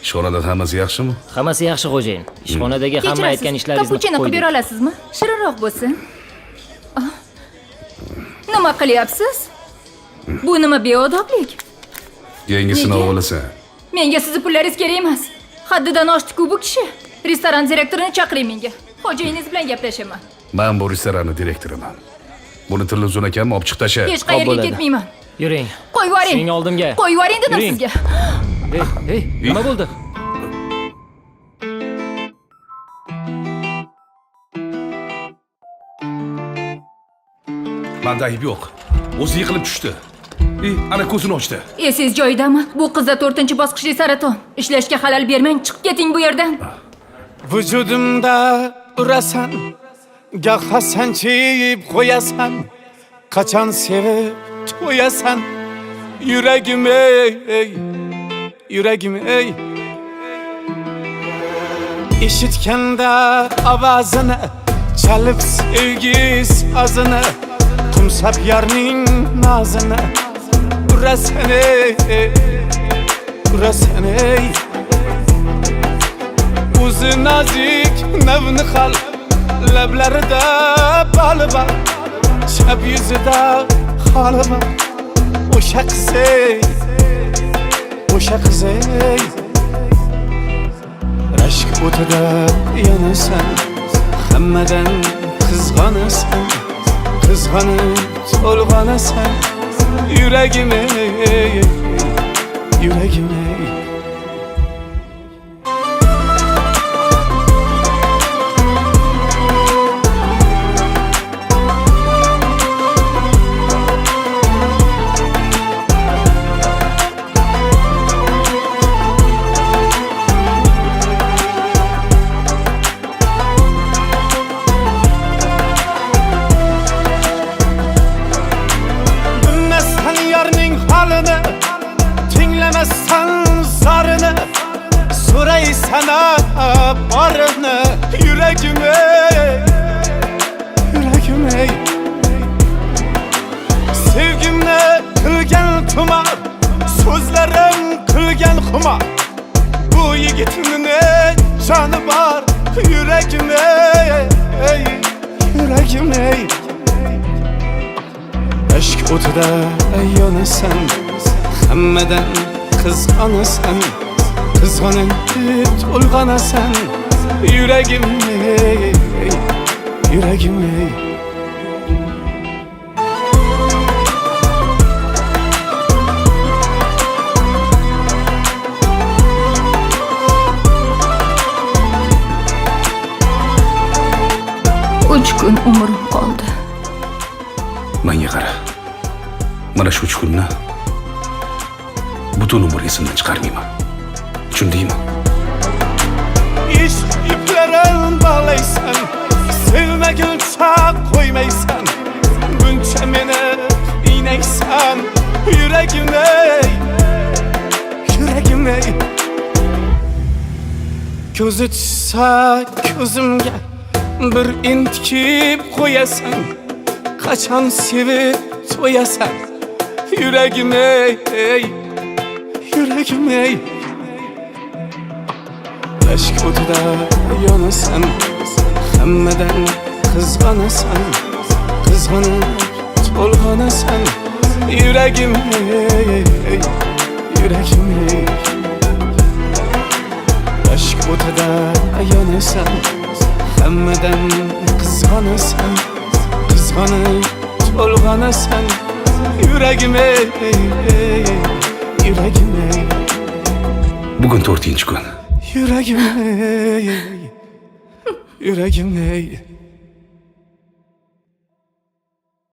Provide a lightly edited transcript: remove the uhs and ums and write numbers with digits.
Ishxonada hammasi yaxshimi? Hammasi yaxshi xo'jayin. Ishxonadagi hamma aytgan ishlaringizni kapuchino qilib bera olasizmi? Shirinroq bo'lsin. Nima qilyapsiz? Bu nima beodoblik? Yangisini olasan. Menga sizni pullaringiz kerak emas. Haddidan oshdi-ku bu kishi. Restoran direktorini chaqiring menga. Xo'jayiningiz bilan gaplashaman. Men bu restoran direktoriman. Buni Tilluzun akam olib chiq tasha. Hech qayerga ketmayman. Yuring. Qo'yib yuboring. Sening oldimga. Qo'yib yuboring dedim Yuring. sizga. Hey, nima bo'ldi? Manda ayb yo'q. O'zi yiqilib tushdi. Ana ko'zini ochdi. Esiz joyidami? Bu qizda 4-bosqichli saraton. Ishlashga xalal bermang, chiqib keting bu yerdan. Vücudumda urasan, gah hasançiyip koyasan, kaçan sevip toyasan, yüreğim ey, yüreğim ey. İşitkende avazını, çalıp sevgi sazını, tumsap yarının nazını, urasan ey, urasan ey. Uzu nazik nevni xal, leblerinde balı var, şeb yüzüde halı var. Oşa kızey, oşa kızey. Aşk otuda yanırsan, hemmeden kızganırsan, kızganıp solganırsan, yüreğim ey, yüreğim ey. Sana barını yüreğim ey, yüreğim ey. Sevgimle kılgen tuma, sözlerim kılgen kuma. Bu yigitinin ne canı var, yüreğim ey, yüreğim ey. Aşk otuda yanırsan, hemmeden kızganırsan, kızganın olgana sen, yüreğim ey, yüreğim ey. Uch kun umrim qoldi. Menga qara. Mana shu 3 kunni butun umr esimdan chiqarmayman. Tushundingmi? İş iplerin bağlaysan, sevmeguncha koymaysan, buncha meni iynaysan, yüreğim ey, yüreğim ey. Ko'zi tushsa ko'zimga bir intikib qo'yasan, qachon sevib to'yasan, yüreğim ey, yüreğim ey. Aşk otuda yanırsan, hemmeden kızganırsan, kızganıp solganırsan, yüreğim ey, yüreğim ey. Aşk otuda yanırsan, hemmeden kızganırsan, kızganıp solganırsan, yüreğim ey, yüreğim ey. Bugün 4-kun. Yüreğim ey, yüreğim ey.